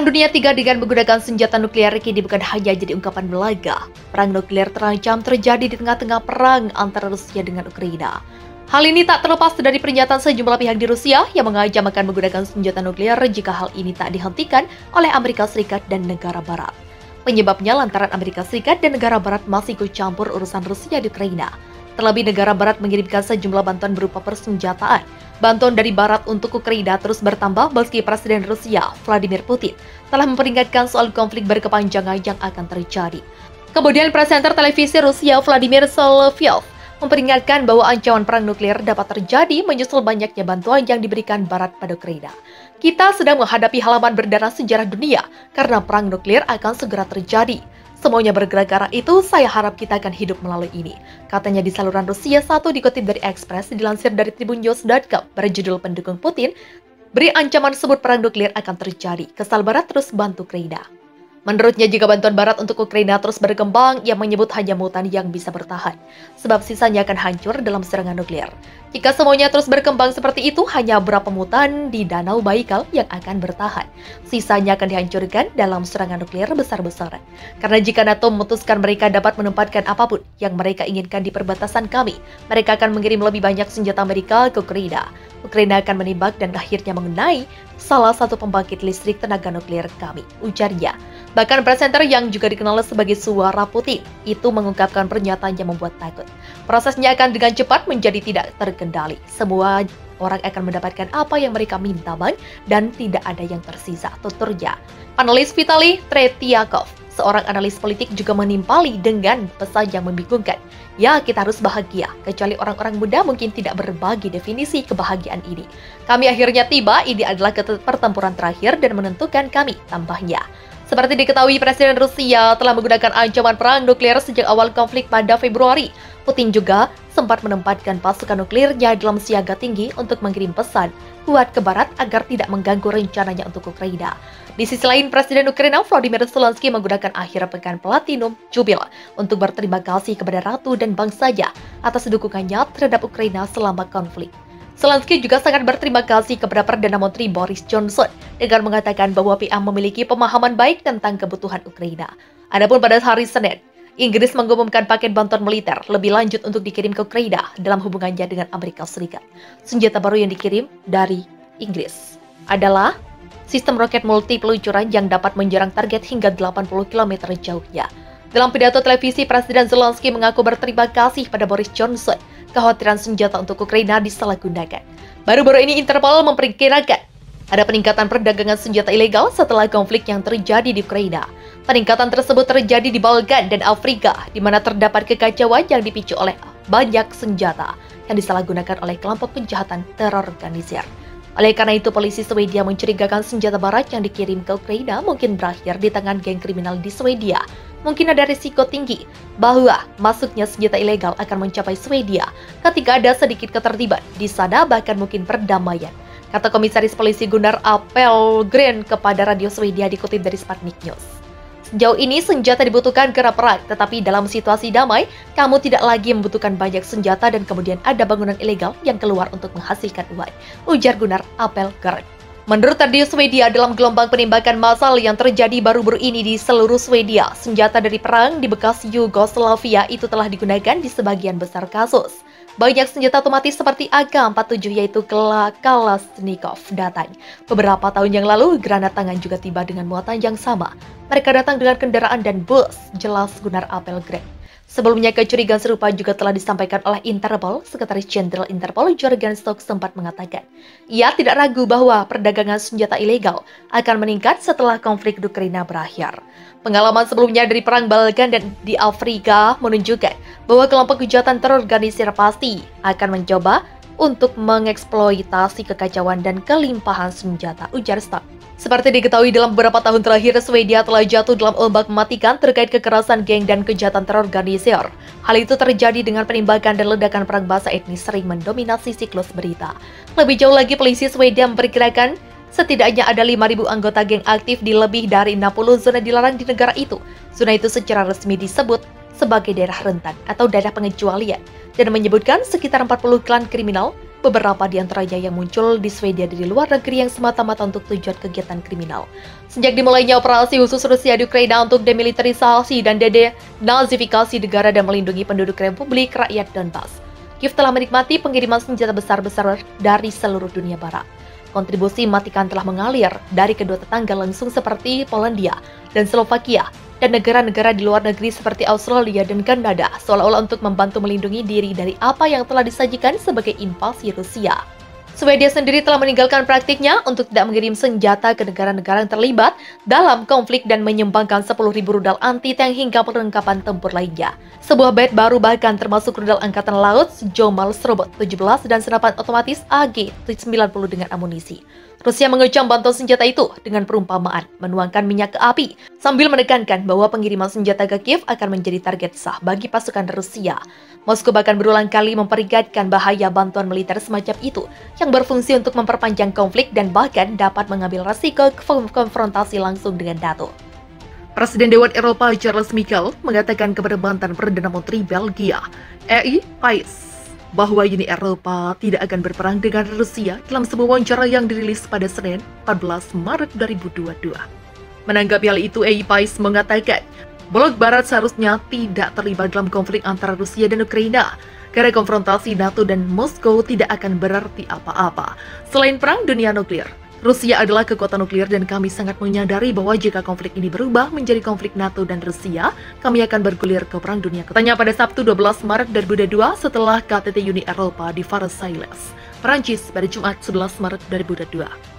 Perang Dunia III dengan menggunakan senjata nuklir kini bukan hanya jadi ungkapan belaga. Perang nuklir terancam terjadi di tengah-tengah perang antara Rusia dengan Ukraina. Hal ini tak terlepas dari pernyataan sejumlah pihak di Rusia yang mengancam akan menggunakan senjata nuklir jika hal ini tak dihentikan oleh Amerika Serikat dan negara Barat. Penyebabnya lantaran Amerika Serikat dan negara Barat masih ikut campur urusan Rusia di Ukraina. Terlebih negara Barat mengirimkan sejumlah bantuan berupa persenjataan. Bantuan dari Barat untuk Ukraina terus bertambah meski Presiden Rusia, Vladimir Putin, telah memperingatkan soal konflik berkepanjangan yang akan terjadi. Kemudian presenter televisi Rusia, Vladimir Solovyov, memperingatkan bahwa ancaman perang nuklir dapat terjadi menyusul banyaknya bantuan yang diberikan Barat pada Ukraina. Kita sedang menghadapi halaman berdarah sejarah dunia karena perang nuklir akan segera terjadi. Semuanya bergerak ke arah itu, saya harap kita akan hidup melalui ini. Katanya di saluran Rusia 1 dikutip dari Express, dilansir dari tribunnews.com berjudul pendukung Putin, beri ancaman sebut perang nuklir akan terjadi. Kesal Barat terus bantu Ukraina. Menurutnya jika bantuan Barat untuk Ukraina terus berkembang, ia menyebut hanya mutan yang bisa bertahan. Sebab sisanya akan hancur dalam serangan nuklir. Jika semuanya terus berkembang seperti itu, hanya beberapa mutan di Danau Baikal yang akan bertahan. Sisanya akan dihancurkan dalam serangan nuklir besar-besaran. Karena jika NATO memutuskan mereka dapat menempatkan apapun yang mereka inginkan di perbatasan kami, mereka akan mengirim lebih banyak senjata Amerika ke Ukraina. Ukraina akan menembak dan akhirnya mengenai salah satu pembangkit listrik tenaga nuklir kami, ujarnya. Bahkan presenter yang juga dikenal sebagai suara Putin itu mengungkapkan pernyataan yang membuat takut. Prosesnya akan dengan cepat menjadi tidak terkendali. Semua orang akan mendapatkan apa yang mereka minta dan tidak ada yang tersisa, tuturnya. Panelis Vitali Tretiakov, seorang analis politik, juga menimpali dengan pesan yang membingungkan. Ya, kita harus bahagia, kecuali orang-orang muda mungkin tidak berbagi definisi kebahagiaan ini. Kami akhirnya tiba, ini adalah pertempuran terakhir dan menentukan kami, tambahnya. Seperti diketahui, Presiden Rusia telah menggunakan ancaman perang nuklir sejak awal konflik pada Februari. Putin juga sempat menempatkan pasukan nuklirnya dalam siaga tinggi untuk mengirim pesan kuat ke Barat agar tidak mengganggu rencananya untuk Ukraina. Di sisi lain, Presiden Ukraina Volodymyr Zelensky menggunakan akhir pekan Platinum Jubil untuk berterima kasih kepada Ratu dan bangsanya atas dukungannya terhadap Ukraina selama konflik. Zelensky juga sangat berterima kasih kepada Perdana Menteri Boris Johnson dengan mengatakan bahwa PA memiliki pemahaman baik tentang kebutuhan Ukraina. Adapun pada hari Senin, Inggris mengumumkan paket bantuan militer lebih lanjut untuk dikirim ke Ukraina dalam hubungannya dengan Amerika Serikat. Senjata baru yang dikirim dari Inggris adalah sistem roket multi peluncuran yang dapat menyerang target hingga 80 km jauhnya. Dalam pidato televisi, Presiden Zelensky mengaku berterima kasih pada Boris Johnson. Kekhawatiran senjata untuk Ukraina disalahgunakan. Baru-baru ini Interpol memperkirakan ada peningkatan perdagangan senjata ilegal setelah konflik yang terjadi di Ukraina. Peningkatan tersebut terjadi di Balkan dan Afrika, di mana terdapat kekacauan yang dipicu oleh banyak senjata yang disalahgunakan oleh kelompok penjahatan terorganisir. Oleh karena itu, polisi Swedia mencurigakan senjata Barat yang dikirim ke Ukraina mungkin berakhir di tangan geng kriminal di Swedia. Mungkin ada risiko tinggi bahwa masuknya senjata ilegal akan mencapai Swedia ketika ada sedikit ketertiban di sana, bahkan mungkin perdamaian, kata Komisaris Polisi Gunnar Appelgren kepada Radio Swedia dikutip dari Sputnik News. Sejauh ini senjata dibutuhkan karena perang, tetapi dalam situasi damai, kamu tidak lagi membutuhkan banyak senjata dan kemudian ada bangunan ilegal yang keluar untuk menghasilkan uang, ujar Gunnar Appelgren. Menurut Radio Swedia, dalam gelombang penembakan massal yang terjadi baru-baru ini di seluruh Swedia, senjata dari perang di bekas Yugoslavia itu telah digunakan di sebagian besar kasus. Banyak senjata otomatis seperti AK-47 yaitu Kalashnikov datang. Beberapa tahun yang lalu, granat tangan juga tiba dengan muatan yang sama. Mereka datang dengan kendaraan dan bus, jelas Gunnar Appelgren. Sebelumnya, kecurigaan serupa juga telah disampaikan oleh Interpol. Sekretaris Jenderal Interpol Jørgen Stock sempat mengatakan, ia tidak ragu bahwa perdagangan senjata ilegal akan meningkat setelah konflik di Ukraina berakhir. Pengalaman sebelumnya dari perang Balkan dan di Afrika menunjukkan bahwa kelompok kejahatan terorganisir pasti akan mencoba untuk mengeksploitasi kekacauan dan kelimpahan senjata, ujar Stock. Seperti diketahui, dalam beberapa tahun terakhir, Swedia telah jatuh dalam ombak mematikan terkait kekerasan geng dan kejahatan terorganisir. Hal itu terjadi dengan penembakan dan ledakan perang bahasa etnis sering mendominasi siklus berita. Lebih jauh lagi, polisi Swedia memperkirakan setidaknya ada 5.000 anggota geng aktif di lebih dari 60 zona dilarang di negara itu. Zona itu secara resmi disebut sebagai daerah rentan atau daerah pengecualian dan menyebutkan sekitar 40 klan kriminal beberapa di antaranya yang muncul di Swedia dari luar negeri yang semata-mata untuk tujuan kegiatan kriminal. Sejak dimulainya operasi khusus Rusia di Ukraina untuk demilitarisasi dan denazifikasi negara dan melindungi penduduk Republik Rakyat Donbas, Kiev telah menikmati pengiriman senjata besar-besar dari seluruh dunia barat. Kontribusi mematikan telah mengalir dari kedua tetangga langsung seperti Polandia dan Slovakia, dan negara-negara di luar negeri seperti Australia dan Kanada seolah-olah untuk membantu melindungi diri dari apa yang telah disajikan sebagai invasi Rusia. Swedia sendiri telah meninggalkan praktiknya untuk tidak mengirim senjata ke negara-negara yang terlibat dalam konflik dan menyumbangkan 10.000 rudal anti-tank hingga perlengkapan tempur lainnya. Sebuah bed baru bahkan termasuk rudal Angkatan Laut JOMALS Robot 17 dan senapan otomatis AG-90 dengan amunisi. Rusia mengecam bantuan senjata itu dengan perumpamaan menuangkan minyak ke api sambil menekankan bahwa pengiriman senjata ke Kiev akan menjadi target sah bagi pasukan Rusia. Moskow bahkan berulang kali memperingatkan bahaya bantuan militer semacam itu yang berfungsi untuk memperpanjang konflik dan bahkan dapat mengambil resiko konfrontasi langsung dengan NATO. Presiden Dewan Eropa Charles Michel mengatakan kepada mantan Perdana Menteri Belgia, EI Pais, bahwa Uni Eropa tidak akan berperang dengan Rusia dalam sebuah wawancara yang dirilis pada Senin 14 Maret 2022. Menanggapi hal itu, EI Pais mengatakan, Blok Barat seharusnya tidak terlibat dalam konflik antara Rusia dan Ukraina, karena konfrontasi NATO dan Moskow tidak akan berarti apa-apa. Selain perang dunia nuklir, Rusia adalah kekuatan nuklir dan kami sangat menyadari bahwa jika konflik ini berubah menjadi konflik NATO dan Rusia, kami akan bergulir ke perang dunia. Katanya pada Sabtu 12 Maret 2022 setelah KTT Uni Eropa di Versailles, Prancis pada Jumat 11 Maret 2022.